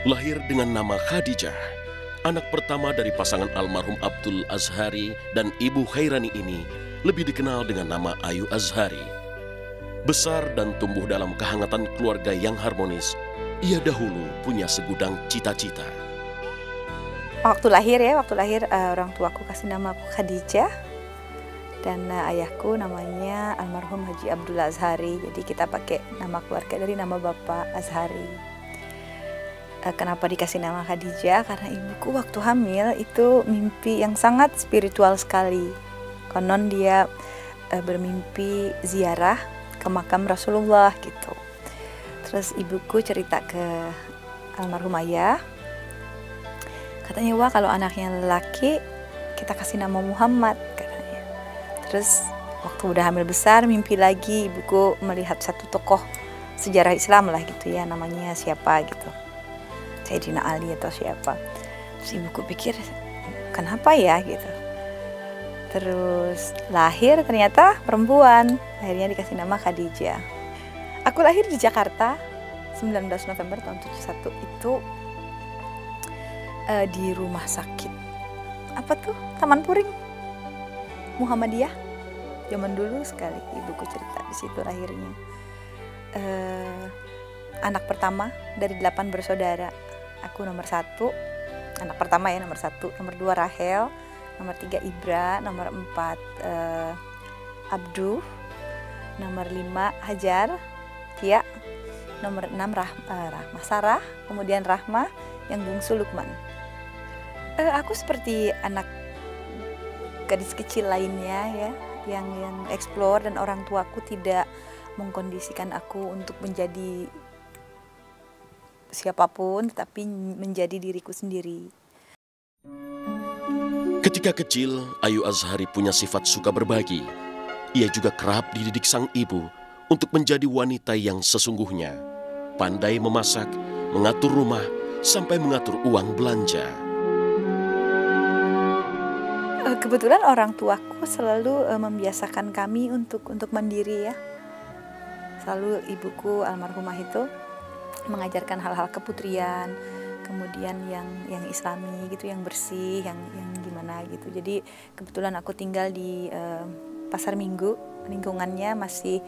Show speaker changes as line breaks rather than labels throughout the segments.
Lahir dengan nama Khadijah, anak pertama dari pasangan almarhum Abdul Azhari dan Ibu Khairani ini lebih dikenal dengan nama Ayu Azhari. Besar dan tumbuh dalam kehangatan keluarga yang harmonis, ia dahulu punya segudang cita-cita.
Waktu lahir orang tuaku kasih nama aku Khadijah dan ayahku namanya almarhum Haji Abdul Azhari. Jadi kita pakai nama keluarga dari nama Bapak Azhari. Kenapa dikasih nama Khadijah? Karena ibuku waktu hamil itu mimpi yang sangat spiritual sekali. Konon dia bermimpi ziarah ke makam Rasulullah gitu. Terus ibuku cerita ke almarhum ayah, katanya, wah kalau anaknya lelaki kita kasih nama Muhammad katanya. Terus waktu udah hamil besar mimpi lagi ibuku melihat satu tokoh sejarah Islam lah gitu ya, namanya siapa gitu, Sayyidina Ali atau siapa. Terus ibuku pikir kenapa ya gitu. Terus lahir ternyata perempuan, akhirnya dikasih nama Khadijah. Aku lahir di Jakarta 19 November tahun 71 itu di rumah sakit apa tuh, Taman Puring Muhammadiyah. Zaman dulu sekali ibuku cerita, di situ lahirnya. Anak pertama dari 8 bersaudara. Aku nomor 1, anak pertama ya, nomor 1, nomor 2 Rahel, nomor 3 Ibra, nomor 4 Abdu, nomor 5 Hajar, Tia, nomor 6 Rahma Sarah, kemudian Rahma, yang bungsu Lukman. Aku seperti anak gadis kecil lainnya ya, yang explore, dan orang tuaku tidak mengkondisikan aku untuk menjadi siapapun, tetapi menjadi diriku sendiri.
Ketika kecil, Ayu Azhari punya sifat suka berbagi. Ia juga kerap dididik sang ibu untuk menjadi wanita yang sesungguhnya, pandai memasak, mengatur rumah, sampai mengatur uang belanja.
Kebetulan orang tuaku selalu membiasakan kami untuk mandiri ya. Selalu ibuku almarhumah itu mengajarkan hal-hal keputrian, kemudian yang islami gitu, yang bersih, yang gimana gitu. Jadi kebetulan aku tinggal di Pasar Minggu, lingkungannya masih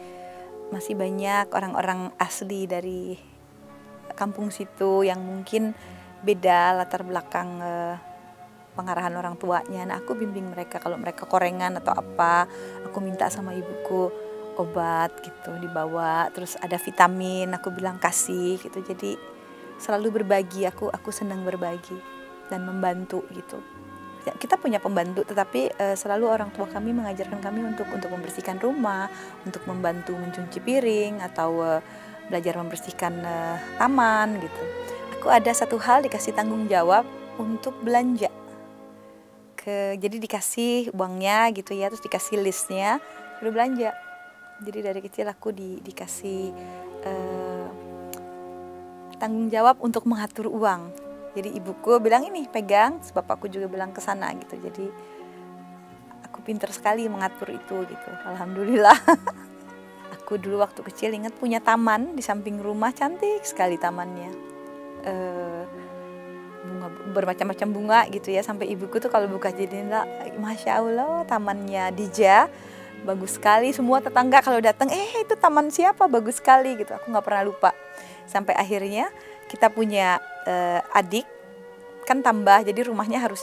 banyak orang-orang asli dari kampung situ yang mungkin beda latar belakang pengarahan orang tuanya. Nah, aku bimbing mereka kalau mereka korengan atau apa, aku minta sama ibuku obat gitu dibawa, terus ada vitamin aku bilang kasih gitu. Jadi selalu berbagi, aku senang berbagi dan membantu gitu. Kita punya pembantu, tetapi selalu orang tua kami mengajarkan kami untuk membersihkan rumah, untuk membantu mencuci piring atau belajar membersihkan taman gitu. Aku ada satu hal dikasih tanggung jawab untuk belanja. Jadi dikasih uangnya gitu ya, terus dikasih listnya, udah belanja. Jadi dari kecil aku dikasih tanggung jawab untuk mengatur uang. Jadi ibuku bilang ini pegang, bapakku juga bilang ke sana gitu. Jadi aku pintar sekali mengatur itu gitu. Alhamdulillah. Aku dulu waktu kecil ingat punya taman di samping rumah, cantik sekali tamannya. Bunga bermacam-macam bunga gitu ya, sampai ibuku tuh kalau buka jendela, Masya Allah tamannya Dija bagus sekali, semua tetangga kalau datang itu taman siapa, bagus sekali gitu. Aku nggak pernah lupa. Sampai akhirnya kita punya adik kan tambah, jadi rumahnya harus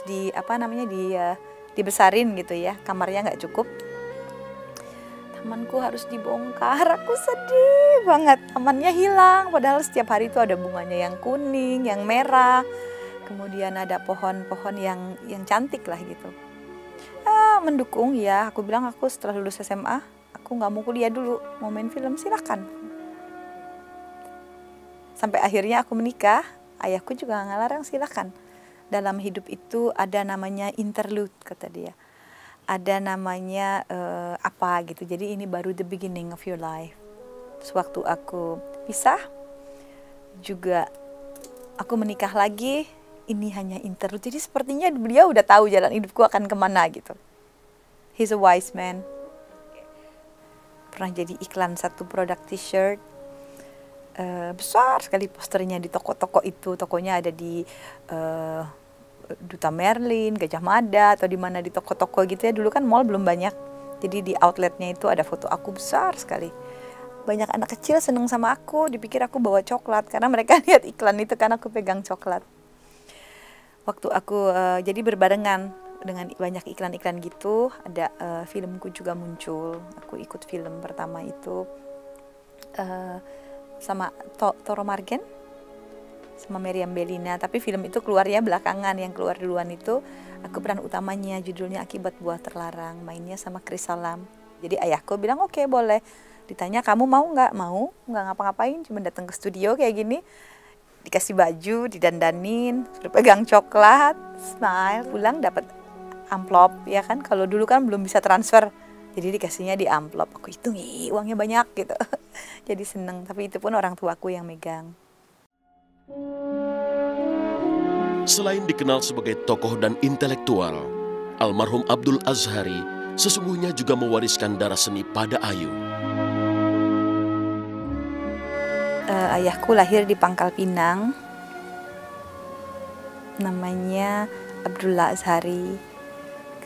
dibesarin gitu ya, kamarnya nggak cukup, tamanku harus dibongkar. Aku sedih banget, tamannya hilang padahal setiap hari itu ada bunganya yang kuning, yang merah, kemudian ada pohon-pohon yang cantik lah gitu. Mendukung ya, aku bilang aku setelah lulus SMA aku nggak mau kuliah dulu, mau main film silakan. Sampai akhirnya aku menikah, ayahku juga nggak larang, silakan. Dalam hidup itu ada namanya interlude kata dia, ada namanya apa gitu, jadi ini baru the beginning of your life. Terus waktu aku pisah juga aku menikah lagi, ini hanya interlude. Jadi sepertinya beliau udah tahu jalan hidupku akan kemana gitu. He's a wise man. Pernah jadi iklan satu produk t-shirt. besar sekali posternya di toko-toko itu. Tokonya ada di Duta Merlin, Gajah Mada, atau di mana di toko-toko gitu ya. Dulu kan mall belum banyak, jadi di outletnya itu ada foto aku besar sekali. Banyak anak kecil seneng sama aku, dipikir aku bawa coklat karena mereka lihat iklan itu kan aku pegang coklat. Waktu aku jadi berbarengan dengan banyak iklan-iklan gitu, ada filmku juga muncul. Aku ikut film pertama itu sama Toro Margen sama Meriam Bellina, tapi film itu keluarnya belakangan. Yang keluar duluan itu aku peran utamanya, judulnya Akibat Buah Terlarang, mainnya sama Chris Salam. Jadi ayahku bilang oke, boleh. Ditanya kamu mau nggak? Mau, nggak ngapa-ngapain, cuma datang ke studio kayak gini, dikasih baju, didandanin, suruh pegang coklat, smile, pulang dapat amplop ya kan. Kalau dulu kan belum bisa transfer, jadi dikasihnya di amplop. Aku hitung, uangnya banyak gitu. Jadi seneng, tapi itu pun orang tuaku yang megang.
Selain dikenal sebagai tokoh dan intelektual, almarhum Abdul Azhari sesungguhnya juga mewariskan darah seni pada Ayu.
Ayahku lahir di Pangkal Pinang, namanya Abdullah Azhari.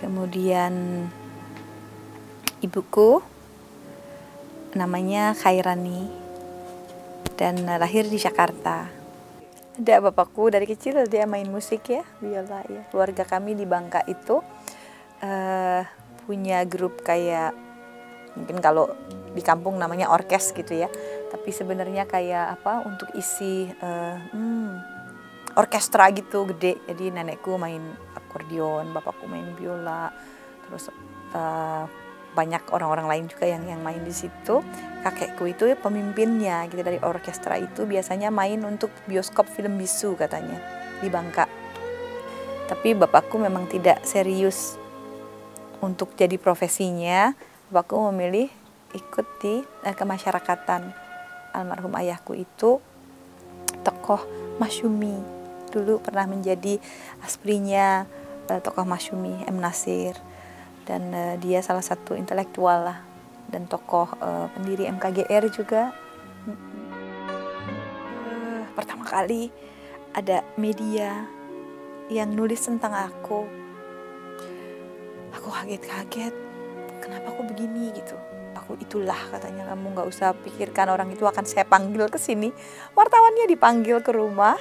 Kemudian ibuku namanya Khairani dan lahir di Jakarta. Ada bapakku dari kecil dia main musik ya, biola ya. Keluarga kami di Bangka itu punya grup kayak, mungkin kalau di kampung namanya orkes gitu ya. Tapi sebenarnya kayak apa, untuk isi orkestra gitu gede. Jadi nenekku main akordeon, bapakku main biola, terus banyak orang-orang lain juga yang main di situ. Kakekku itu pemimpinnya gitu dari orkestra itu, biasanya main untuk bioskop film bisu katanya di Bangka. Tapi bapakku memang tidak serius untuk jadi profesinya. Bapakku memilih ikut di kemasyarakatan. Almarhum ayahku itu tokoh masyumi, dulu pernah menjadi asprinya tokoh masyumi M. Nasir, dan dia salah satu intelektual lah, dan tokoh pendiri MKGR juga. Pertama kali ada media yang nulis tentang aku kaget-kaget, kenapa aku begini gitu. Aku itulah, katanya, kamu nggak usah pikirkan orang itu akan saya panggil ke sini. Wartawannya dipanggil ke rumah.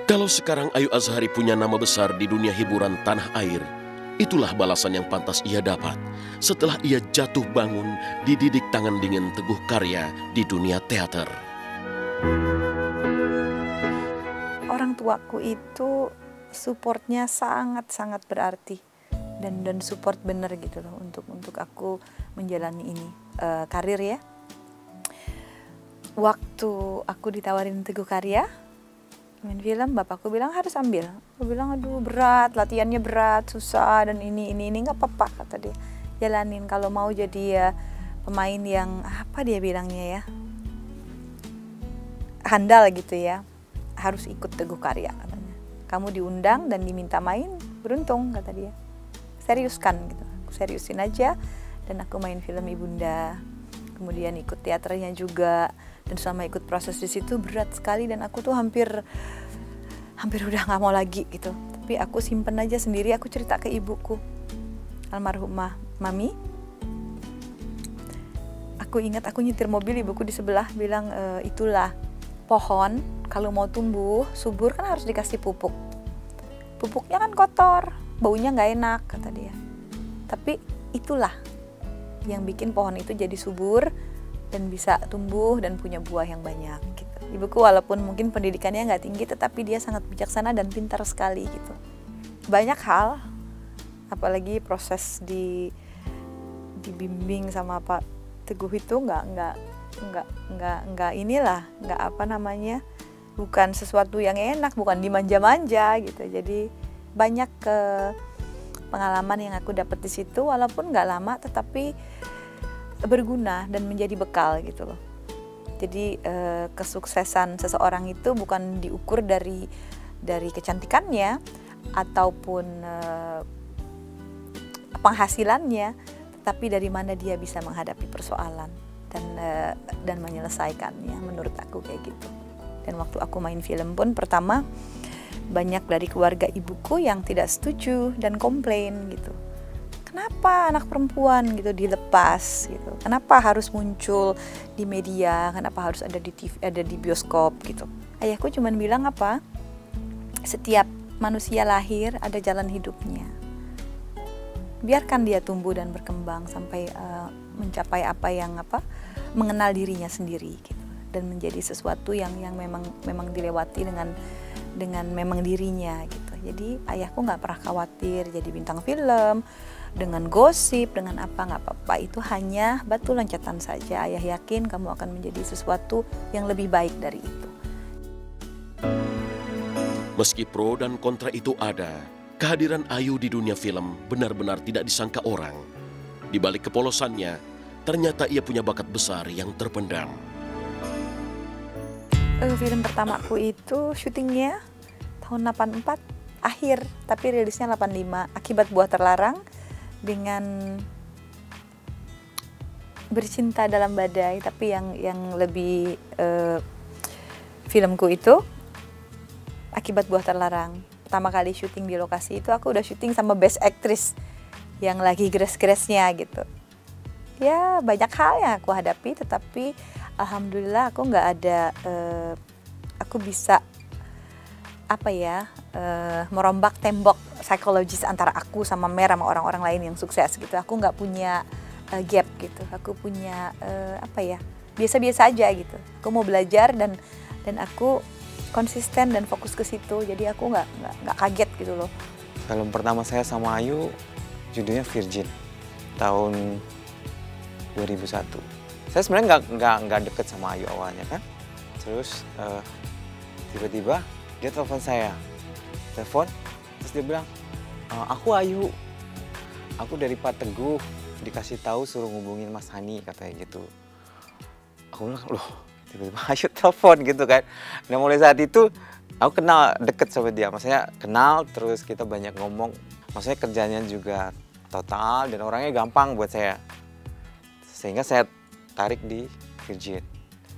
Kalau sekarang Ayu Azhari punya nama besar di dunia hiburan tanah air, itulah balasan yang pantas ia dapat setelah ia jatuh bangun dididik tangan dingin teguh karya di dunia teater.
Orang tuaku itu supportnya sangat-sangat berarti, dan support bener gitu loh untuk aku menjalani ini karir ya. Waktu aku ditawarin Teguh Karya main film, bapakku bilang harus ambil. Aku bilang aduh berat, latihannya berat, susah, dan ini nggak apa-apa, kata dia, jalanin. Kalau mau jadi ya pemain yang apa dia bilangnya ya, handal gitu ya, harus ikut Teguh Karya, katanya. Kamu diundang dan diminta main, beruntung, kata dia. Seriuskan gitu. Aku seriusin aja, dan aku main film Ibunda. Kemudian ikut teaternya juga, dan selama ikut proses di situ berat sekali, dan aku tuh hampir udah nggak mau lagi gitu. Tapi aku simpen aja sendiri. Aku cerita ke ibuku, almarhumah Mami. Aku ingat aku nyetir mobil, ibuku di sebelah bilang, itulah pohon kalau mau tumbuh subur kan harus dikasih pupuk. Pupuknya kan kotor, baunya nggak enak, kata dia. Tapi itulah yang bikin pohon itu jadi subur dan bisa tumbuh dan punya buah yang banyak gitu. Ibuku walaupun mungkin pendidikannya nggak tinggi, tetapi dia sangat bijaksana dan pintar sekali gitu. Banyak hal, apalagi proses dibimbing sama Pak Teguh itu nggak inilah, nggak apa namanya, bukan sesuatu yang enak, bukan dimanja-manja gitu. Jadi banyak pengalaman yang aku dapat di situ, walaupun nggak lama, tetapi berguna dan menjadi bekal gitu loh. Jadi kesuksesan seseorang itu bukan diukur dari kecantikannya ataupun penghasilannya, tetapi dari mana dia bisa menghadapi persoalan dan menyelesaikannya. Menurut aku kayak gitu. Dan waktu aku main film pun pertama banyak dari keluarga ibuku yang tidak setuju dan komplain gitu. Kenapa anak perempuan gitu dilepas gitu? Kenapa harus muncul di media? Kenapa harus ada di TV, ada di bioskop gitu? Ayahku cuman bilang apa? Setiap manusia lahir ada jalan hidupnya. Biarkan dia tumbuh dan berkembang sampai mencapai mengenal dirinya sendiri gitu. Dan menjadi sesuatu yang memang dilewati dengan memang dirinya gitu. Jadi ayahku nggak pernah khawatir jadi bintang film, dengan gosip, dengan apa, nggak apa-apa. Itu hanya batu loncatan saja. Ayah yakin kamu akan menjadi sesuatu yang lebih baik dari itu.
Meski pro dan kontra itu ada, kehadiran Ayu di dunia film benar-benar tidak disangka orang. Di balik kepolosannya, ternyata ia punya bakat besar yang terpendam.
Film pertamaku itu syutingnya tahun 84 akhir, tapi rilisnya 85. Akibat Buah Terlarang dengan Bercinta Dalam Badai, tapi yang lebih filmku itu Akibat Buah Terlarang. Pertama kali syuting di lokasi itu aku udah syuting sama best actress yang lagi gres-gresnya gitu. Ya banyak hal yang aku hadapi, tetapi alhamdulillah aku nggak ada, aku bisa merombak tembok psikologis antara aku sama Mer sama orang-orang lain yang sukses gitu. Aku nggak punya gap gitu. Aku punya biasa-biasa aja gitu. Aku mau belajar dan aku konsisten dan fokus ke situ. Jadi aku nggak kaget gitu loh.
Film pertama saya sama Ayu judulnya Virgin tahun 2001. Saya sebenarnya nggak deket sama Ayu awalnya kan. Terus tiba-tiba dia telepon saya. Terus dia bilang, aku Ayu. Aku dari Pak Teguh, dikasih tahu suruh ngubungin Mas Hani katanya gitu. Aku bilang, loh tiba-tiba Ayu telepon gitu kan. Nah mulai saat itu aku kenal deket sama dia. Maksudnya kenal terus kita banyak ngomong. Maksudnya kerjanya juga total dan orangnya gampang buat saya. Sehingga saya tarik di Virgin.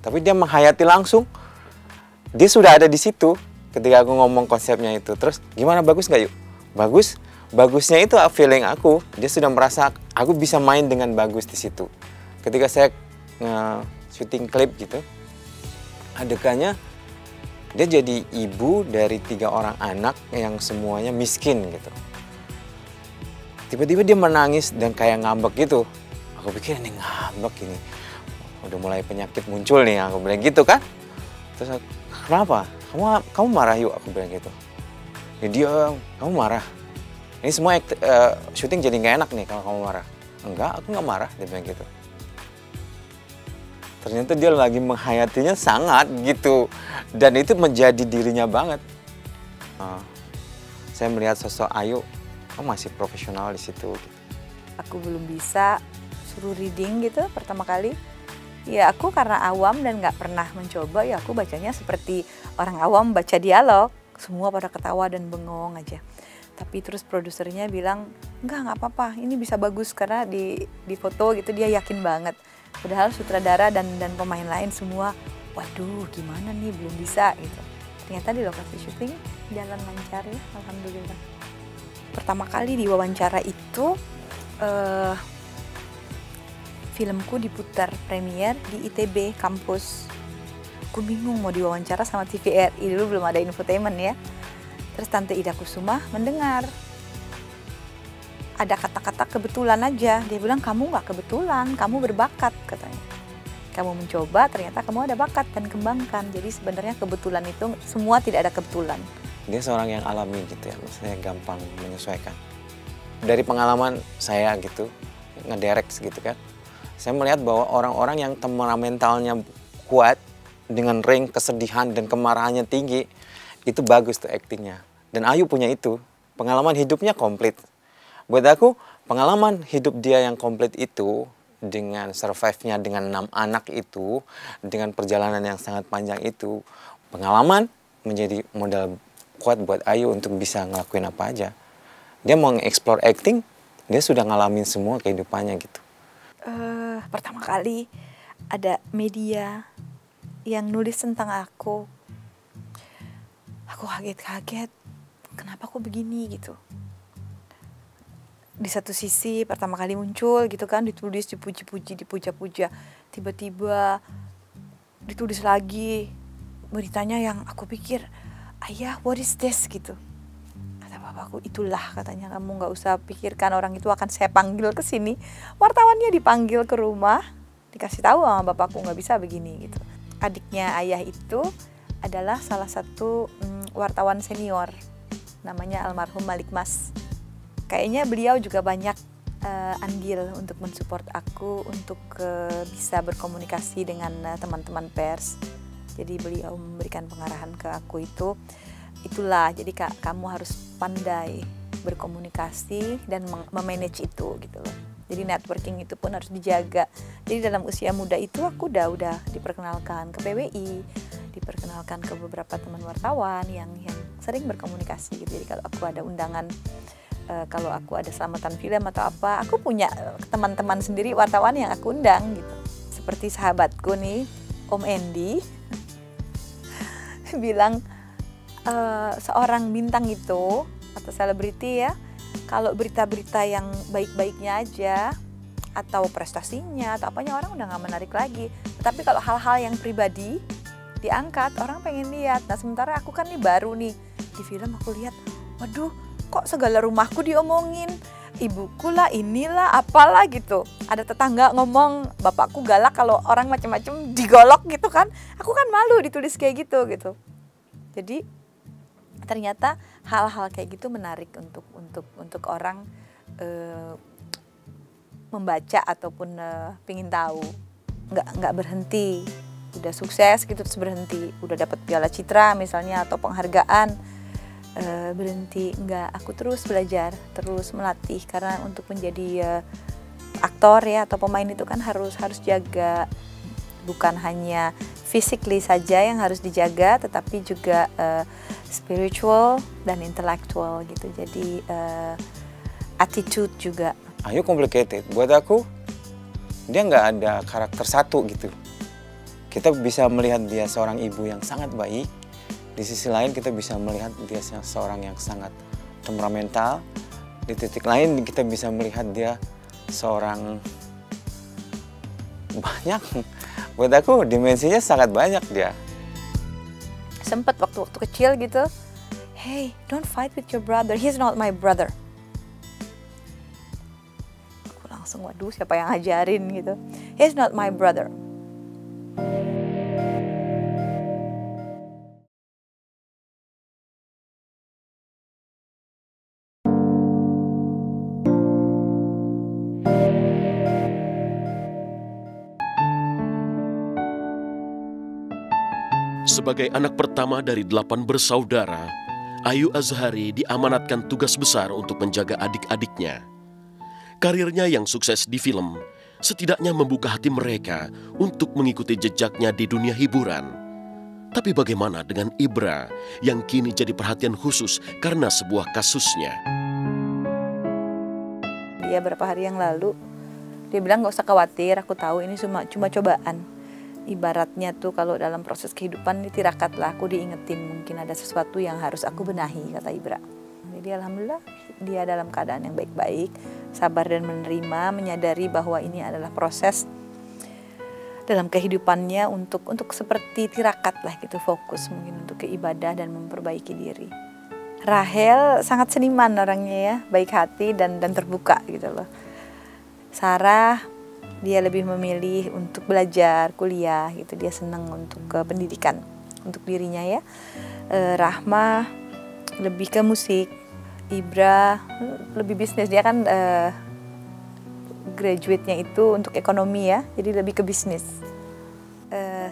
Tapi dia menghayati langsung. Dia sudah ada di situ ketika aku ngomong konsepnya itu. Terus gimana, bagus nggak Yuk? Bagus. Bagusnya itu feeling aku. Dia sudah merasa aku bisa main dengan bagus di situ. Ketika saya syuting klip gitu, adegannya dia jadi ibu dari 3 orang anak yang semuanya miskin gitu. Tiba-tiba dia menangis dan kayak ngambek gitu. Aku pikir ini ngambek ini, udah mulai penyakit muncul nih, aku bilang gitu kan. Terus kenapa? Kamu marah Yuk? Aku bilang gitu. Ya dia, kamu marah. Ini semua syuting jadi nggak enak nih kalau kamu marah. Enggak, aku nggak marah, dia bilang gitu. Ternyata dia lagi menghayatinya sangat gitu. Dan itu menjadi dirinya banget. Saya melihat sosok Ayu, kamu masih profesional di situ.
Aku belum bisa suruh reading gitu pertama kali. Ya aku karena awam dan nggak pernah mencoba, ya aku bacanya seperti orang awam baca dialog. Semua pada ketawa dan bengong aja. Tapi terus produsernya bilang, nggak apa-apa, ini bisa bagus karena di foto gitu dia yakin banget. Padahal sutradara dan pemain lain semua, waduh gimana nih, belum bisa gitu. Ternyata di lokasi syuting jalan lancar ya, alhamdulillah. Pertama kali diwawancara itu filmku diputar premier di ITB kampus. Aku bingung mau diwawancara sama TVRI, dulu belum ada infotainment ya. Terus Tante Ida Kusuma mendengar. Ada kata-kata kebetulan aja. Dia bilang, kamu nggak kebetulan, kamu berbakat katanya. Kamu mencoba, ternyata kamu ada bakat dan kembangkan. Jadi sebenarnya kebetulan itu semua tidak ada kebetulan.
Dia seorang yang alami gitu ya, maksudnya gampang menyesuaikan. Dari pengalaman saya gitu, ngederek gitu kan. Saya melihat bahwa orang-orang yang temperamentalnya kuat, dengan range kesedihan dan kemarahannya tinggi, itu bagus tuh aktingnya. Dan Ayu punya itu, pengalaman hidupnya komplit. Buat aku, pengalaman hidup dia yang komplit itu dengan survive-nya dengan 6 anak itu, dengan perjalanan yang sangat panjang itu, pengalaman menjadi modal kuat buat Ayu untuk bisa ngelakuin apa aja. Dia mau nge-explore acting, dia sudah ngalamin semua kehidupannya gitu.
Pertama kali ada media yang nulis tentang aku kaget-kaget, kenapa aku begini gitu. Di satu sisi pertama kali muncul gitu kan, ditulis, dipuji-puji, dipuja-puja, tiba-tiba ditulis lagi beritanya yang aku pikir, ayah, what is this gitu. Kata bapakku, itulah katanya, kamu nggak usah pikirkan, orang itu akan saya panggil ke sini. Wartawannya dipanggil ke rumah, dikasih tahu sama bapakku nggak bisa begini gitu. Adiknya ayah itu adalah salah satu wartawan senior, namanya almarhum Malik Mas. Kayaknya beliau juga banyak andil untuk mensupport aku untuk bisa berkomunikasi dengan teman-teman pers. Jadi beliau memberikan pengarahan ke aku itulah, jadi kamu harus pandai berkomunikasi dan memanage itu gitu loh. Jadi networking itu pun harus dijaga. Jadi dalam usia muda itu aku udah diperkenalkan ke PBI, diperkenalkan ke beberapa teman wartawan yang sering berkomunikasi gitu. Jadi kalau aku ada undangan, kalau aku ada selamatan film atau apa, aku punya teman-teman sendiri wartawan yang aku undang gitu. Seperti sahabatku nih, Om Endi bilang seorang bintang itu atau selebriti ya, kalau berita-berita yang baik-baiknya aja atau prestasinya atau apanya orang udah gak menarik lagi. Tapi kalau hal-hal yang pribadi diangkat, orang pengen lihat. Nah sementara aku kan nih baru nih di film, aku lihat, waduh kok segala rumahku diomongin, ibuku lah, inilah, apalah gitu. Ada tetangga ngomong bapakku galak kalau orang macam-macam digolok gitu kan. Aku kan malu ditulis kayak gitu. Jadi ternyata hal-hal kayak gitu menarik untuk orang membaca ataupun pingin tahu. Nggak berhenti, udah sukses gitu terus berhenti, udah dapat piala citra misalnya atau penghargaan, berhenti. Nggak, aku terus belajar, terus melatih, karena untuk menjadi aktor ya atau pemain itu kan harus jaga, bukan hanya physically saja yang harus dijaga, tetapi juga spiritual dan intellectual gitu. Jadi attitude juga.
Ayu complicated. Buat aku, dia nggak ada karakter satu gitu. Kita bisa melihat dia seorang ibu yang sangat baik. Di sisi lain kita bisa melihat dia seorang yang sangat temperamental. Di titik lain kita bisa melihat dia seorang banyak. Buat aku dimensinya sangat banyak dia.
Sempet waktu kecil gitu, hey, don't fight with your brother, he's not my brother. Aku langsung, waduh siapa yang ngajarin gitu, he's not my brother.
Sebagai anak pertama dari 8 bersaudara, Ayu Azhari diamanatkan tugas besar untuk menjaga adik-adiknya. Karirnya yang sukses di film setidaknya membuka hati mereka untuk mengikuti jejaknya di dunia hiburan. Tapi bagaimana dengan Ibra yang kini jadi perhatian khusus karena sebuah kasusnya?
Dia beberapa hari yang lalu, dia bilang gak usah khawatir, aku tahu ini cuma cobaan. Ibaratnya tuh kalau dalam proses kehidupan ini tirakat lah, aku diingetin mungkin ada sesuatu yang harus aku benahi, kata Ibra. Jadi alhamdulillah dia dalam keadaan yang baik-baik, sabar dan menerima, menyadari bahwa ini adalah proses dalam kehidupannya untuk seperti tirakat lah gitu, fokus mungkin untuk keibadah dan memperbaiki diri. Rahel sangat seniman orangnya ya, baik hati dan terbuka gitu loh. Sarah dia lebih memilih untuk belajar, kuliah gitu. Dia senang untuk pendidikan, untuk dirinya ya. Rahma lebih ke musik. Ibra lebih bisnis. Dia kan graduate-nya itu untuk ekonomi ya. Jadi lebih ke bisnis.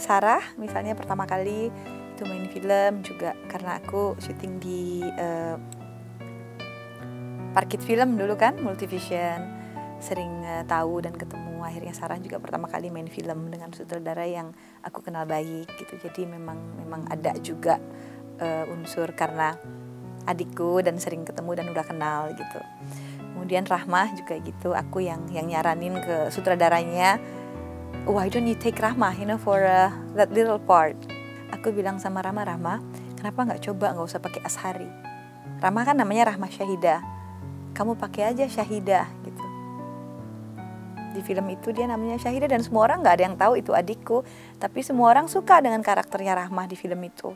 Sarah misalnya pertama kali itu main film juga. Karena aku syuting di Parkit Film dulu kan, Multivision. Sering tahu dan ketemu akhirnya Sarah juga pertama kali main film dengan sutradara yang aku kenal baik gitu. Jadi memang ada juga unsur karena adikku dan sering ketemu dan udah kenal gitu. Kemudian Rahmah juga gitu, aku yang nyaranin ke sutradaranya, why don't you take Rahmah, for that little part. Aku bilang sama Rahmah, kenapa nggak usah pakai Azhari. Rahmah kan namanya Rahmah Syahidah, kamu pakai aja Syahidah gitu. Di film itu dia namanya Syahidah dan semua orang nggak ada yang tahu itu adikku, tapi semua orang suka dengan karakternya Rahmah di film itu.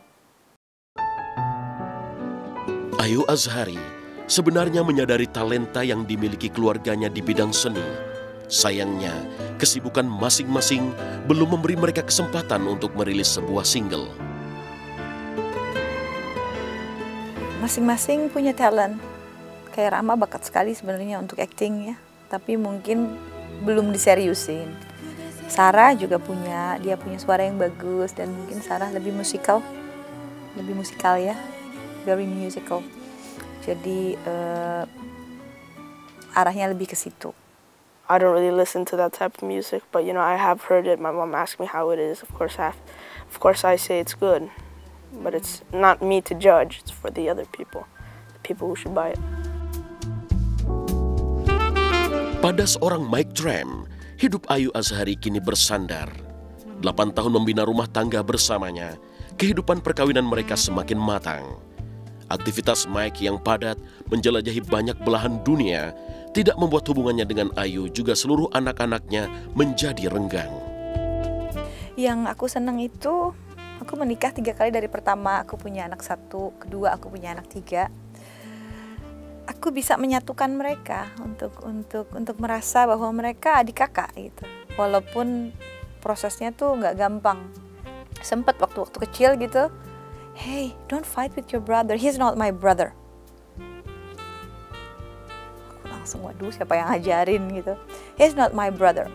Ayu Azhari sebenarnya menyadari talenta yang dimiliki keluarganya di bidang seni. Sayangnya, kesibukan masing-masing belum memberi mereka kesempatan untuk merilis sebuah single.
Masing-masing punya talent. Kayak Rahma bakat sekali sebenarnya untuk acting ya, tapi mungkin belum diseriusin. Sarah juga dia punya suara yang bagus dan mungkin Sarah lebih musikal ya, very musical. Jadi arahnya lebih ke situ.
I don't really listen to that type of music, but I have heard it. My mom asked me how it is. Of course I say it's good, but it's not me to judge. It's for the other people, the people who should buy it.
Pada seorang mic drum, hidup Ayu Azhari kini bersandar. 8 tahun membina rumah tangga bersamanya, kehidupan perkawinan mereka semakin matang. Aktivitas Mike yang padat menjelajahi banyak belahan dunia tidak membuat hubungannya dengan Ayu juga seluruh anak-anaknya menjadi renggang.
Yang aku senang itu, aku menikah 3 kali. Dari pertama aku punya anak 1, kedua aku punya anak 3. Aku bisa menyatukan mereka untuk merasa bahwa mereka adik kakak gitu. Walaupun prosesnya tuh nggak gampang. Sempet waktu kecil gitu, hey, don't fight with your brother. He's not my brother. Aku langsung, waduh, siapa yang ngajarin gitu. He's not my brother.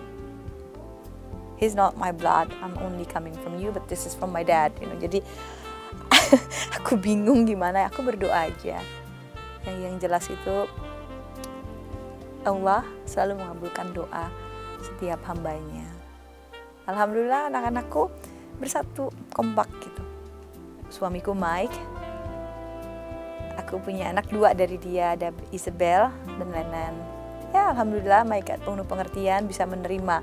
He's not my blood. I'm only coming from you, but this is from my dad. Jadi aku bingung gimana. Aku berdoa aja. Yang jelas itu Allah selalu mengabulkan doa setiap hambanya. Alhamdulillah anak-anakku bersatu, kompak gitu. Suamiku Mike, aku punya anak 2 dari dia, ada Isabel dan Lenan. Ya alhamdulillah Mike penuh pengertian, bisa menerima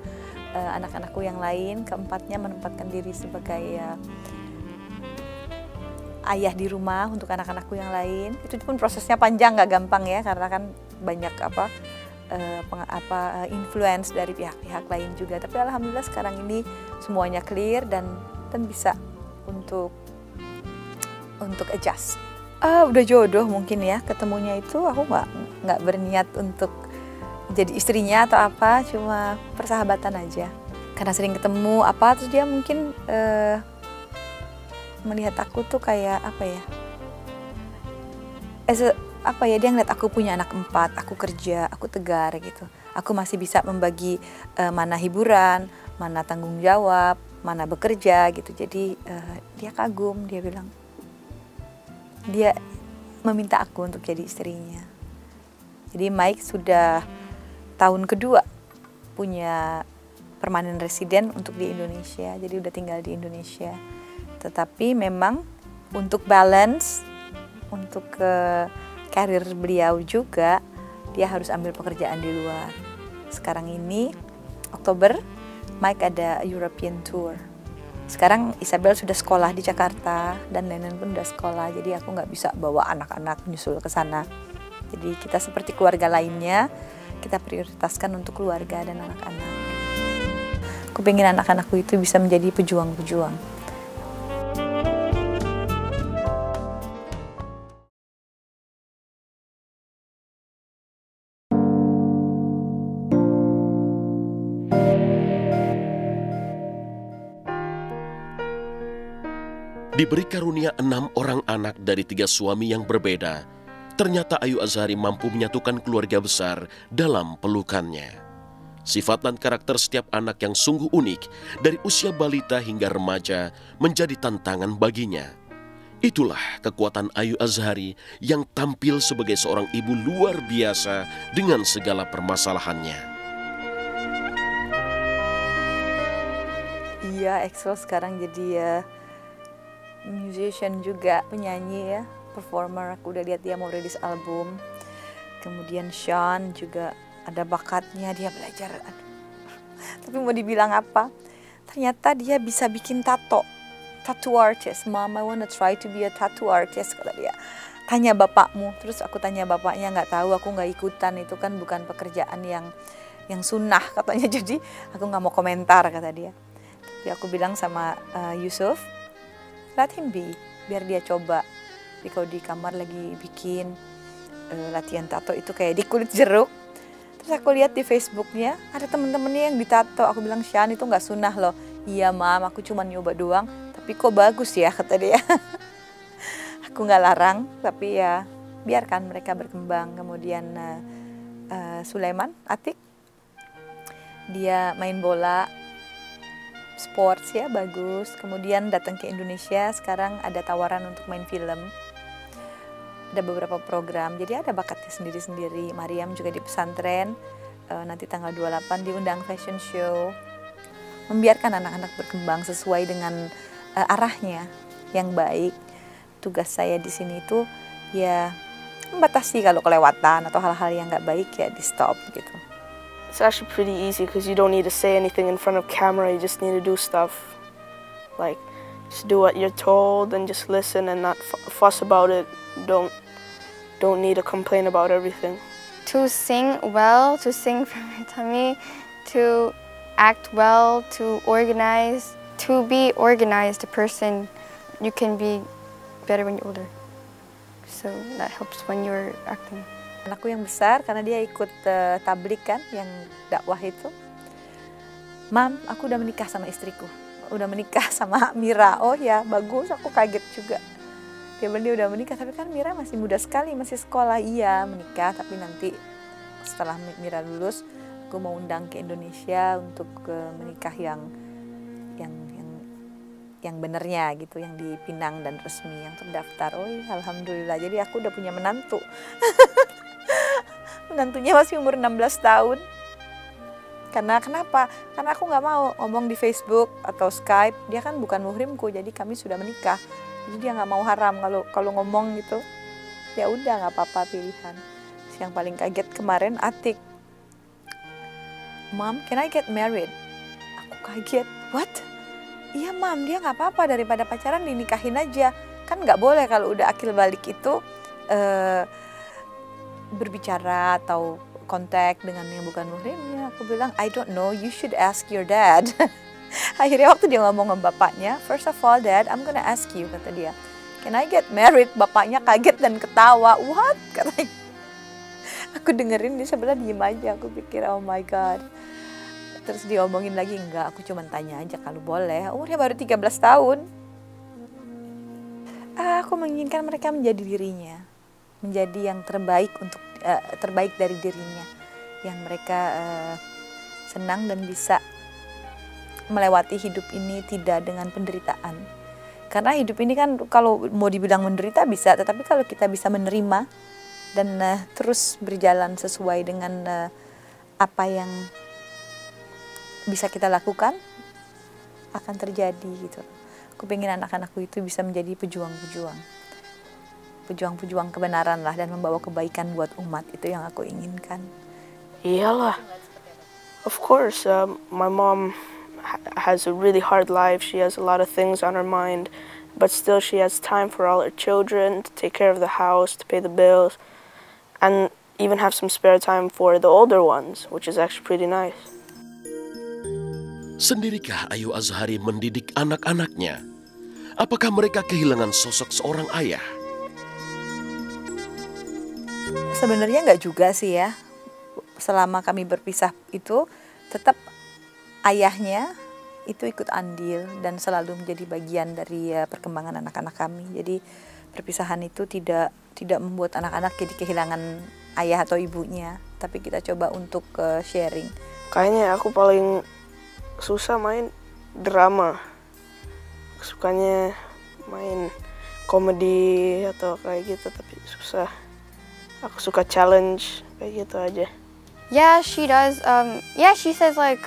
anak-anakku yang lain. Keempatnya menempatkan diri sebagai ayah di rumah untuk anak-anakku yang lain. Itu pun prosesnya panjang, nggak gampang ya, karena kan banyak influence dari pihak-pihak lain juga. Tapi alhamdulillah sekarang ini semuanya clear dan bisa untuk adjust. Udah jodoh mungkin ya, ketemunya itu aku nggak berniat untuk jadi istrinya atau apa, cuma persahabatan aja. Karena sering ketemu terus dia mungkin melihat aku tuh kayak dia ngeliat aku punya anak 4, aku kerja, aku tegar gitu. Aku masih bisa membagi mana hiburan, mana tanggung jawab, mana bekerja gitu. Jadi dia kagum, dia bilang, dia meminta aku untuk jadi istrinya. Jadi Mike sudah tahun kedua punya permanent resident untuk di Indonesia, jadi udah tinggal di Indonesia. Tetapi memang untuk balance, untuk karir beliau juga, dia harus ambil pekerjaan di luar. Sekarang ini, Oktober, Mike ada European Tour. Sekarang Isabel sudah sekolah di Jakarta, dan Nenek pun udah sekolah, jadi aku nggak bisa bawa anak-anak nyusul ke sana. Jadi kita seperti keluarga lainnya, kita prioritaskan untuk keluarga dan anak-anak. Aku pengen anak-anakku itu bisa menjadi pejuang-pejuang.
Diberi karunia 6 orang anak dari 3 suami yang berbeda, ternyata Ayu Azhari mampu menyatukan keluarga besar dalam pelukannya. Sifat dan karakter setiap anak yang sungguh unik, dari usia balita hingga remaja, menjadi tantangan baginya. Itulah kekuatan Ayu Azhari yang tampil sebagai seorang ibu luar biasa dengan segala permasalahannya.
dia Axel sekarang jadi musician juga, penyanyi ya, performer. Aku udah lihat dia mau rilis album. Kemudian Sean juga ada bakatnya, dia belajar. Aduh. Tapi mau dibilang apa? Ternyata dia bisa bikin tato artist. Mom, I wanna try to be a tattoo artist, kata dia. Tanya bapakmu. Terus aku tanya bapaknya, nggak tahu, aku nggak ikutan, itu kan bukan pekerjaan yang sunnah katanya. Jadi aku nggak mau komentar, kata dia. Tapi aku bilang sama Yusuf, let him be, biar dia coba. Jadi kalau di kamar lagi bikin latihan tato itu kayak di kulit jeruk. Terus aku lihat di Facebooknya ada temen-temennya yang ditato. Aku bilang, Shan, itu nggak sunnah loh. Iya mam, aku cuma nyoba doang, tapi kok bagus ya, kata dia. Aku nggak larang, tapi ya biarkan mereka berkembang. Kemudian Sulaiman Atik, dia main bola, sports ya, bagus. Kemudian datang ke Indonesia, sekarang ada tawaran untuk main film. Ada beberapa program, jadi ada bakatnya sendiri-sendiri. Mariam juga di pesantren, nanti tanggal 28 diundang fashion show. Membiarkan anak-anak berkembang sesuai dengan arahnya yang baik. Tugas saya di sini itu ya membatasi kalau kelewatan atau hal-hal yang nggak baik ya di stop gitu.
It's actually pretty easy because you don't need to say anything in front of camera. You just need to do stuff. Like, just do what you're told and just listen and not fuss about it. Don't need to complain about everything.
To sing well, to sing from your tummy, to act well, to organize, to be organized, a person, you can be better when you're older. So that helps when you're acting.
Anakku yang besar, karena dia ikut tablik kan, yang dakwah itu. Mam, aku udah menikah sama istriku. Udah menikah sama Mira. Oh ya, bagus, aku kaget juga. Dia bilang dia udah menikah, tapi kan Mira masih muda sekali, masih sekolah. Iya, menikah, tapi nanti setelah Mira lulus, aku mau undang ke Indonesia untuk menikah yang benernya gitu, yang di Pinang dan resmi, yang terdaftar. Oh iya, alhamdulillah. Jadi aku udah punya menantu. Menantunya masih umur 16 tahun. Karena kenapa? Karena aku nggak mau ngomong di Facebook atau Skype. Dia kan bukan muhrimku, jadi kami sudah menikah. Jadi dia nggak mau haram kalau ngomong gitu. Ya udah, nggak apa-apa, pilihan. Yang paling kaget kemarin Atik, Mom, can I get married? Aku kaget. What? Iya mam, dia nggak apa-apa, daripada pacaran dinikahin aja. Kan nggak boleh kalau udah akil balik itu berbicara atau kontak dengan yang bukan muhrimnya. Aku bilang, I don't know, you should ask your dad. Akhirnya waktu dia ngomong sama bapaknya, first of all dad, I'm gonna ask you, kata dia, can I get married? Bapaknya kaget dan ketawa. What? Katanya. Aku dengerin di sebelah, diem aja. Aku pikir, oh my god. Terus dia omongin lagi, enggak, aku cuma tanya aja kalau boleh. Umurnya baru 13 tahun. Aku menginginkan mereka menjadi dirinya, menjadi yang terbaik terbaik dari dirinya, yang mereka senang dan bisa melewati hidup ini tidak dengan penderitaan. Karena hidup ini kan kalau mau dibilang menderita bisa, tetapi kalau kita bisa menerima dan terus berjalan sesuai dengan apa yang bisa kita lakukan, akan terjadi gitu. Aku pengen anak-anakku itu bisa menjadi pejuang-pejuang kebenaran lah, dan membawa kebaikan buat umat. Itu yang aku inginkan.
Iyalah. Of course, my mom has a really hard life. She has a lot of things on her mind, but still she has time for all her children, to take care of the house, to pay the bills, and even have some spare time for the older ones, which is actually pretty nice.
Sendirikah Ayu Azhari mendidik anak-anaknya? Apakah mereka kehilangan sosok seorang ayah?
Sebenarnya nggak juga sih ya. Selama kami berpisah itu, tetap ayahnya itu ikut andil dan selalu menjadi bagian dari perkembangan anak-anak kami. Jadi perpisahan itu tidak membuat anak-anak jadi kehilangan ayah atau ibunya, tapi kita coba untuk sharing.
Kayaknya aku paling susah main drama. Sukanya main komedi atau kayak gitu, tapi susah. Aku suka challenge kayak gitu aja.
Yeah, she does. Yeah, she says like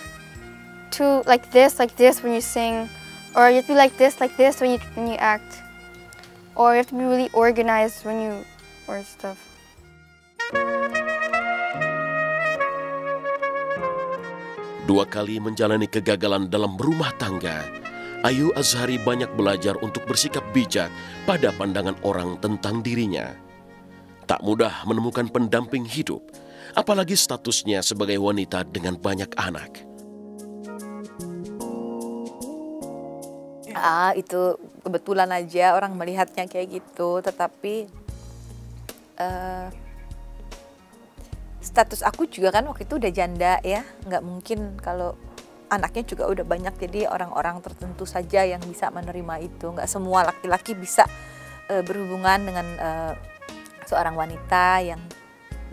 to like this when you sing, or you have to be like this when you act, or you have to be really organized when you or stuff.
Dua kali menjalani kegagalan dalam rumah tangga, Ayu Azhari banyak belajar untuk bersikap bijak pada pandangan orang tentang dirinya. Tak mudah menemukan pendamping hidup, apalagi statusnya sebagai wanita dengan banyak anak.
Itu kebetulan aja orang melihatnya kayak gitu, tetapi status aku juga kan waktu itu udah janda ya, nggak mungkin kalau anaknya juga udah banyak, jadi orang-orang tertentu saja yang bisa menerima itu. Nggak semua laki-laki bisa berhubungan dengan seorang wanita yang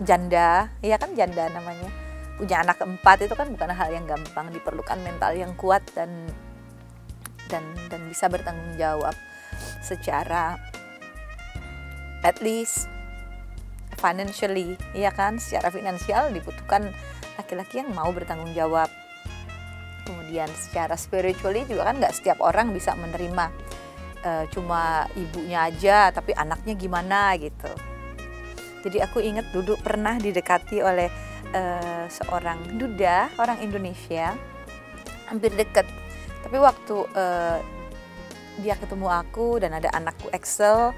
janda, ya kan janda namanya, punya anak keempat, itu kan bukan hal yang gampang, diperlukan mental yang kuat dan bisa bertanggung jawab secara at least financially, ya kan, secara finansial dibutuhkan laki-laki yang mau bertanggung jawab. Kemudian secara spiritually juga kan nggak setiap orang bisa menerima cuma ibunya aja tapi anaknya gimana gitu. Jadi aku ingat dulu pernah didekati oleh seorang duda orang Indonesia, hampir deket, tapi waktu dia ketemu aku dan ada anakku Excel,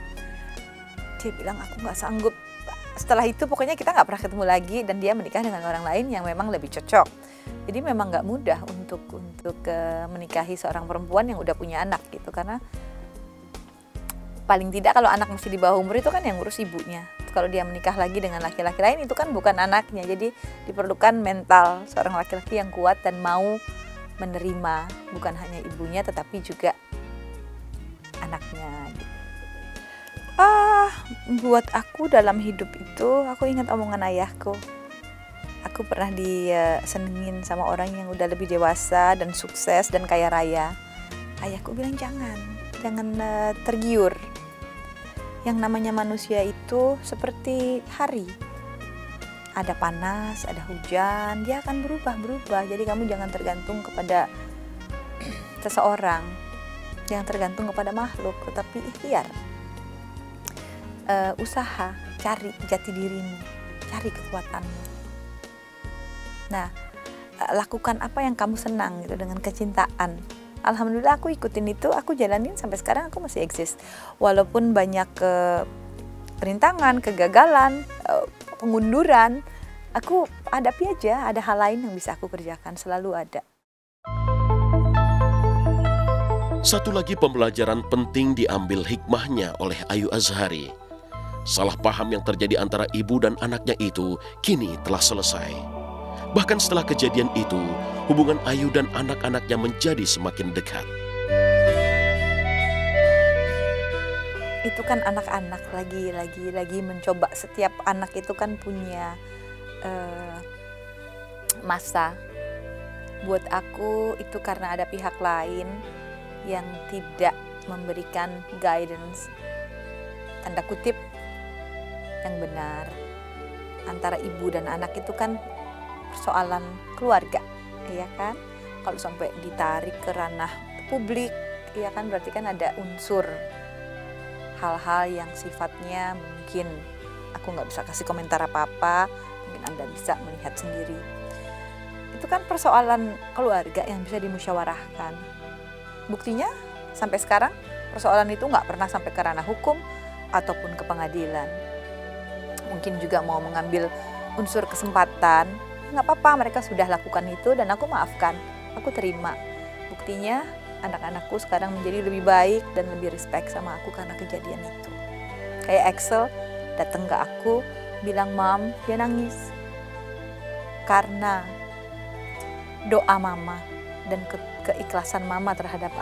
dia bilang aku nggak sanggup. Setelah itu pokoknya kita nggak pernah ketemu lagi dan dia menikah dengan orang lain yang memang lebih cocok. Jadi memang nggak mudah untuk menikahi seorang perempuan yang udah punya anak gitu, karena paling tidak kalau anak masih di bawah umur itu kan yang ngurus ibunya. Kalau dia menikah lagi dengan laki-laki lain itu kan bukan anaknya. Jadi diperlukan mental seorang laki-laki yang kuat dan mau menerima bukan hanya ibunya tetapi juga anaknya gitu. Buat aku dalam hidup itu, aku ingat omongan ayahku. Aku pernah disenengin sama orang yang udah lebih dewasa dan sukses dan kaya raya. Ayahku bilang jangan tergiur. Yang namanya manusia itu seperti hari. Ada panas, ada hujan, dia akan berubah. Jadi kamu jangan tergantung kepada seseorang, jangan tergantung kepada makhluk, tetapi ikhtiar. Usaha, cari jati dirimu, cari kekuatanmu. Nah, lakukan apa yang kamu senang gitu dengan kecintaan. Alhamdulillah aku ikutin itu, aku jalanin sampai sekarang aku masih eksis. Walaupun banyak rintangan, kegagalan, pengunduran, aku hadapi aja, ada hal lain yang bisa aku kerjakan, selalu ada.
Satu lagi pembelajaran penting diambil hikmahnya oleh Ayu Azhari. Salah paham yang terjadi antara ibu dan anaknya itu kini telah selesai. Bahkan setelah kejadian itu, hubungan Ayu dan anak-anaknya menjadi semakin dekat.
Itu kan anak-anak lagi mencoba. Setiap anak itu kan punya masa. Buat aku itu karena ada pihak lain yang tidak memberikan guidance, tanda kutip, yang benar. Antara ibu dan anak itu kan persoalan keluarga, ya kan? Kalau sampai ditarik ke ranah publik, ya kan, berarti kan ada unsur hal-hal yang sifatnya mungkin aku nggak bisa kasih komentar apa-apa, mungkin Anda bisa melihat sendiri. Itu kan persoalan keluarga yang bisa dimusyawarahkan. Buktinya sampai sekarang persoalan itu nggak pernah sampai ke ranah hukum ataupun ke pengadilan. Mungkin juga mau mengambil unsur kesempatan, nggak apa-apa, mereka sudah lakukan itu dan aku maafkan, aku terima. Buktinya anak-anakku sekarang menjadi lebih baik dan lebih respect sama aku karena kejadian itu. Kayak Axel datang ke aku bilang, "Mam," dia nangis karena doa mama dan keikhlasan mama terhadap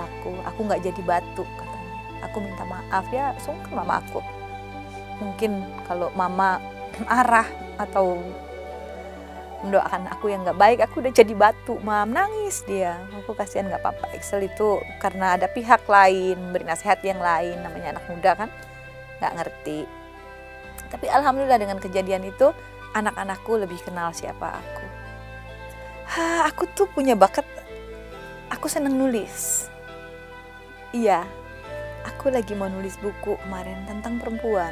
aku nggak jadi batu katanya. Aku minta maaf ya, sungkan mama aku. Mungkin kalau mama marah atau mendoakan aku yang nggak baik, aku udah jadi batu, Mam, nangis dia. Aku kasihan, nggak apa-apa. Excel itu karena ada pihak lain, beri nasihat yang lain, namanya anak muda kan, nggak ngerti. Tapi alhamdulillah dengan kejadian itu, anak-anakku lebih kenal siapa aku. Aku tuh punya bakat Aku seneng nulis. Iya, aku lagi mau nulis buku kemarin tentang perempuan.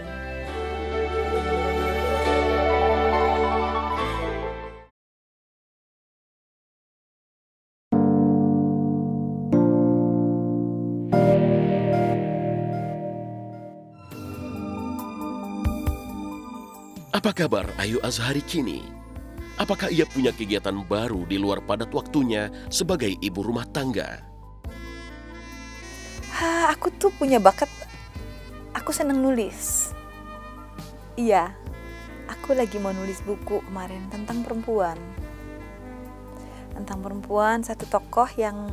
Apa kabar Ayu Azhari kini? Apakah ia punya kegiatan baru di luar padat waktunya sebagai ibu rumah tangga?
Aku tuh punya bakat, aku seneng nulis. Iya, aku lagi mau nulis buku kemarin tentang perempuan. Tentang perempuan, satu tokoh yang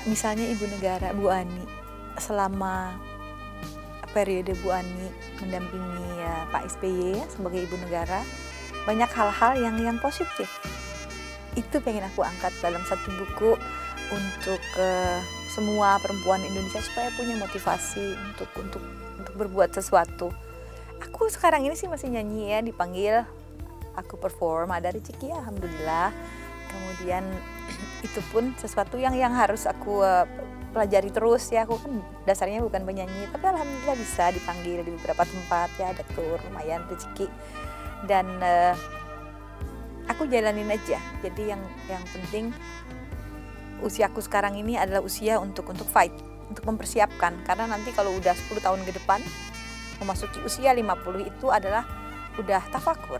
misalnya ibu negara, Bu Ani. Selama periode Bu Ani mendampingi Pak SBY sebagai ibu negara, banyak hal-hal yang positif. Itu pengen aku angkat dalam satu buku untuk semua perempuan Indonesia supaya punya motivasi untuk berbuat sesuatu. Aku sekarang ini sih masih nyanyi ya, dipanggil aku perform, ada rezeki alhamdulillah. Kemudian itu pun sesuatu yang harus aku pelajari terus ya. Aku kan dasarnya bukan penyanyi, tapi alhamdulillah bisa dipanggil di beberapa tempat ya, ada tour, lumayan rezeki. Dan aku jalanin aja. Jadi yang penting usiaku sekarang ini adalah usia untuk fight, untuk mempersiapkan. Karena nanti kalau udah 10 tahun ke depan, memasuki usia 50 itu adalah udah tafakur.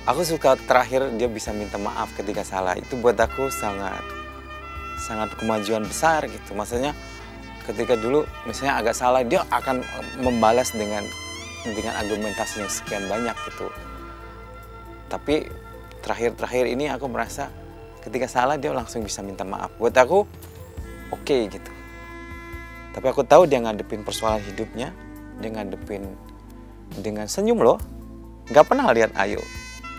Aku suka terakhir dia bisa minta maaf ketika salah. Itu buat aku sangat kemajuan besar gitu. Maksudnya ketika dulu misalnya agak salah, dia akan membalas dengan argumentasi yang sekian banyak gitu. Tapi terakhir ini aku merasa ketika salah dia langsung bisa minta maaf. Buat aku oke gitu. Tapi aku tahu dia ngadepin persoalan hidupnya, dia ngadepin dengan senyum loh. Gak pernah lihat Ayu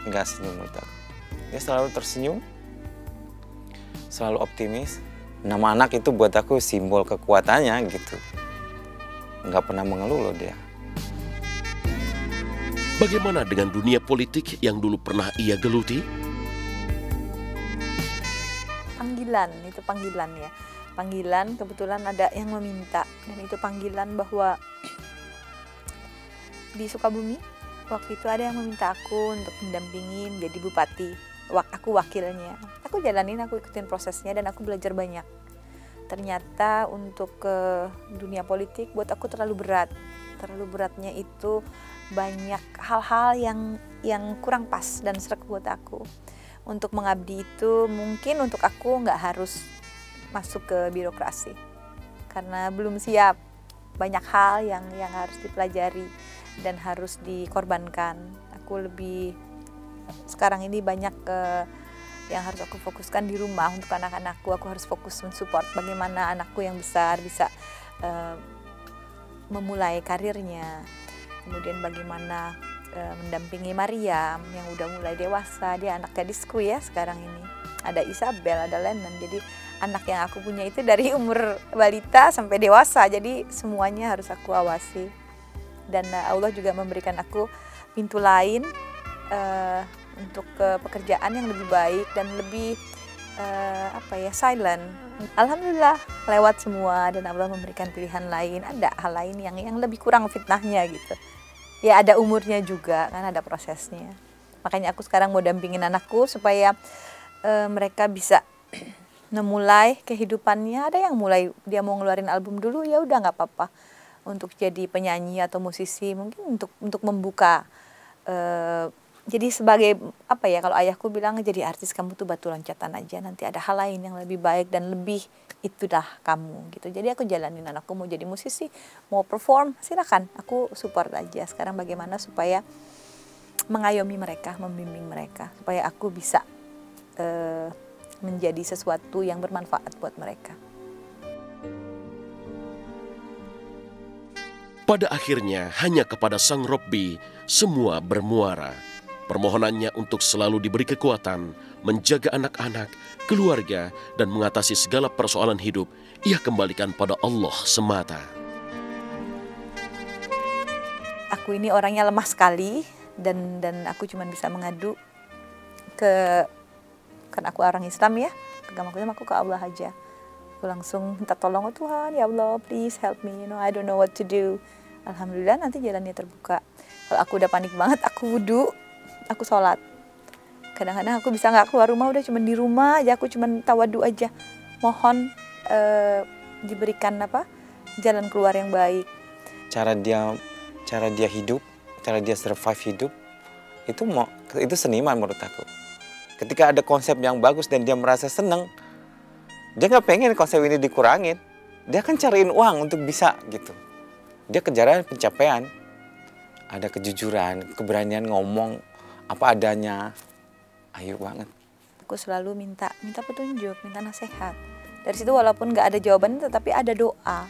nggak senyum menurut aku. Dia selalu tersenyum, selalu optimis. Nama anak itu buat aku simbol kekuatannya gitu. Nggak pernah mengeluh loh dia.
Bagaimana dengan dunia politik yang dulu pernah ia geluti?
Itu panggilan ya. Panggilan, kebetulan ada yang meminta, dan itu panggilan bahwa di Sukabumi waktu itu ada yang meminta aku untuk mendampingi menjadi bupati. Aku wakilnya. Aku jalanin, aku ikutin prosesnya dan aku belajar banyak. Ternyata untuk ke dunia politik buat aku terlalu berat. Terlalu beratnya itu banyak hal-hal yang kurang pas dan sreg buat aku. Untuk mengabdi itu mungkin untuk aku nggak harus masuk ke birokrasi. Karena belum siap. Banyak hal yang harus dipelajari dan harus dikorbankan. Aku lebih sekarang ini banyak yang harus aku fokuskan di rumah untuk anak-anakku. Aku harus fokus mensupport bagaimana anakku yang besar bisa memulai karirnya. Kemudian bagaimana mendampingi Mariam yang udah mulai dewasa. Dia anak gadisku ya sekarang ini. Ada Isabel, ada Lennon. Jadi anak yang aku punya itu dari umur balita sampai dewasa. Jadi semuanya harus aku awasi. Dan Allah juga memberikan aku pintu lain untuk pekerjaan yang lebih baik dan lebih silent. Alhamdulillah lewat semua dan Allah memberikan pilihan lain. Ada hal lain yang lebih kurang fitnahnya gitu. Ya ada umurnya juga kan, ada prosesnya. Makanya aku sekarang mau dampingin anakku supaya mereka bisa memulai kehidupannya. Ada yang mulai dia mau ngeluarin album dulu, ya udah nggak apa-apa. Untuk jadi penyanyi atau musisi, mungkin untuk membuka. Jadi sebagai kalau ayahku bilang jadi artis kamu tuh batu loncatan aja, nanti ada hal lain yang lebih baik dan lebih itulah kamu gitu. Jadi aku jalanin, anakku mau jadi musisi, mau perform, silakan, aku support aja. Sekarang bagaimana supaya mengayomi mereka, membimbing mereka, supaya aku bisa menjadi sesuatu yang bermanfaat buat mereka.
Pada akhirnya hanya kepada Sang Robbi semua bermuara. Permohonannya untuk selalu diberi kekuatan, menjaga anak-anak, keluarga, dan mengatasi segala persoalan hidup, ia kembalikan pada Allah semata.
Aku ini orangnya lemah sekali dan aku cuma bisa mengadu kan aku orang Islam ya, agamaku itu aku ke Allah aja. Aku langsung minta tolong, oh Tuhan ya Allah please help me, I don't know what to do. Alhamdulillah nanti jalannya terbuka. Kalau aku udah panik banget, aku wudhu, aku sholat. Kadang-kadang aku bisa nggak keluar rumah, udah cuman di rumah aja, aku cuman tawadu aja, mohon diberikan jalan keluar yang baik.
Cara dia hidup, cara dia survive hidup, itu seniman menurut aku. Ketika ada konsep yang bagus dan dia merasa senang, dia nggak pengen konsep ini dikurangin. Dia akan cariin uang untuk bisa gitu. Dia kejaran pencapaian. Ada kejujuran, keberanian ngomong apa adanya. Ayu banget.
Aku selalu minta petunjuk, minta nasihat. Dari situ walaupun nggak ada jawaban, tetapi ada doa.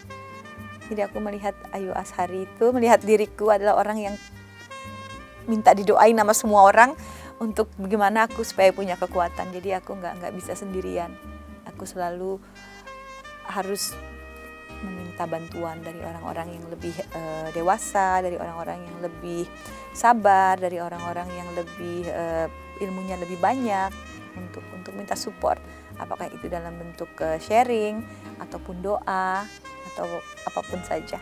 Jadi aku melihat Ayu Azhari itu, melihat diriku adalah orang yang minta didoain sama semua orang untuk bagaimana aku supaya punya kekuatan. Jadi aku nggak bisa sendirian. Aku selalu harus meminta bantuan dari orang-orang yang lebih dewasa, dari orang-orang yang lebih sabar, dari orang-orang yang lebih ilmunya lebih banyak untuk minta support. Apakah itu dalam bentuk sharing ataupun doa atau apapun saja.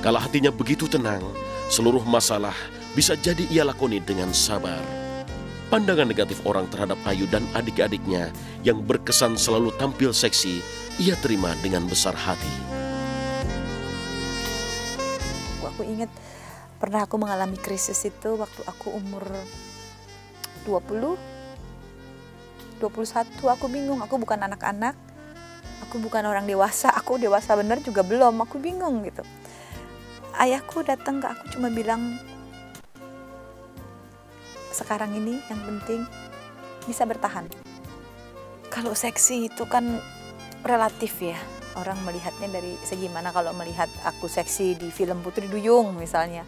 Kala hatinya begitu tenang, seluruh masalah bisa jadi ia lakoni dengan sabar. Pandangan negatif orang terhadap Ayu dan adik-adiknya yang berkesan selalu tampil seksi, ia terima dengan besar hati.
Aku ingat pernah aku mengalami krisis itu waktu aku umur 20, 21, aku bingung, aku bukan anak-anak, aku bukan orang dewasa, aku dewasa bener juga belum, aku bingung gitu. Ayahku datang ke aku cuma bilang, sekarang ini yang penting bisa bertahan. Kalau seksi itu kan relatif ya, orang melihatnya dari segi mana. Kalau melihat aku seksi di film Putri Duyung misalnya,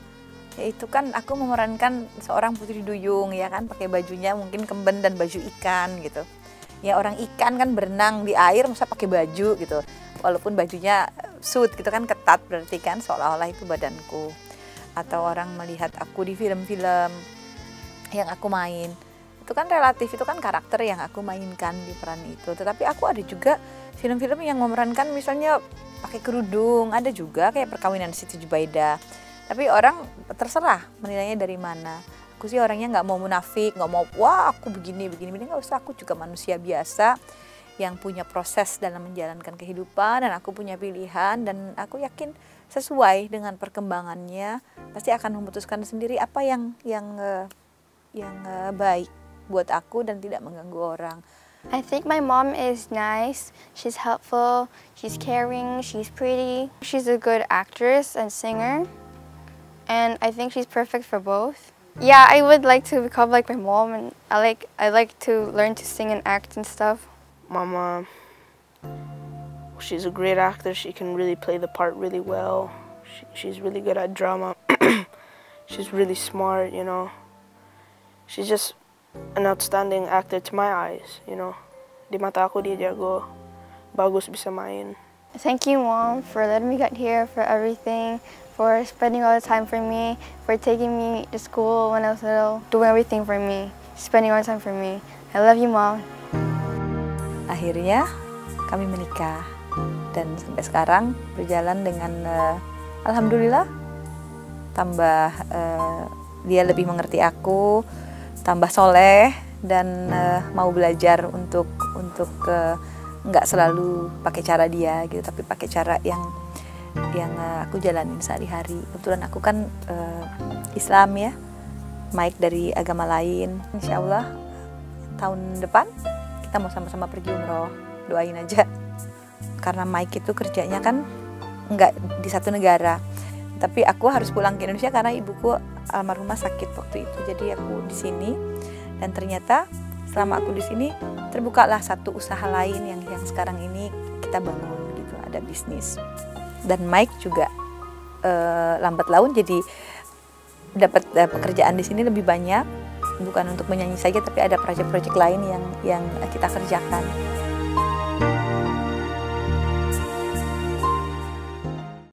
ya itu kan aku memerankan seorang Putri Duyung ya kan, pakai bajunya mungkin kemben dan baju ikan gitu. Ya orang ikan kan berenang di air masa pakai baju gitu, walaupun bajunya suit gitu kan, ketat, berarti kan seolah-olah itu badanku. Atau orang melihat aku di film-film yang aku main, itu kan relatif, itu kan karakter yang aku mainkan di peran itu. Tetapi aku ada juga film-film yang memerankan misalnya pakai kerudung, ada juga kayak Perkawinan Siti Jubaidah. Tapi orang terserah menilainya dari mana. Aku sih orangnya nggak mau munafik, nggak mau wah aku begini, nggak usah. Aku juga manusia biasa yang punya proses dalam menjalankan kehidupan, dan aku punya pilihan, dan aku yakin sesuai dengan perkembangannya pasti akan memutuskan sendiri apa yang baik buat aku dan tidak mengganggu orang.
I think my mom is nice, she's helpful, she's caring, she's pretty. She's a good actress and singer, and I think she's perfect for both. Yeah, I would like to become like my mom, and I like to learn to sing and act and stuff.
Mama, she's a great actor. She can really play the part really well. She's really good at drama. She's really smart, you know. She's just an outstanding actor to my eyes, you know. Di mata aku dia jago, bagus bisa main.
Thank you, Mom, for letting me get here, for everything, for spending all the time for me, for taking me to school when I was little, doing everything for me, spending all the time for me. I love you, Mom.
Akhirnya kami menikah dan sampai sekarang berjalan dengan alhamdulillah, tambah dia lebih mengerti aku, tambah soleh, dan mau belajar untuk nggak selalu pakai cara dia gitu, tapi pakai cara yang aku jalanin sehari-hari. Kebetulan aku kan Islam ya, Mike dari agama lain. Insya Allah tahun depan kita mau sama-sama pergi umroh, doain aja. Karena Mike itu kerjanya kan nggak di satu negara, tapi aku harus pulang ke Indonesia karena ibuku almarhumah sakit waktu itu. Jadi aku di sini, dan ternyata selama aku di sini terbukalah satu usaha lain yang sekarang ini kita bangun gitu, ada bisnis. Dan Mike juga lambat laun jadi dapat pekerjaan di sini lebih banyak, bukan untuk menyanyi saja tapi ada proyek-proyek lain yang kita kerjakan.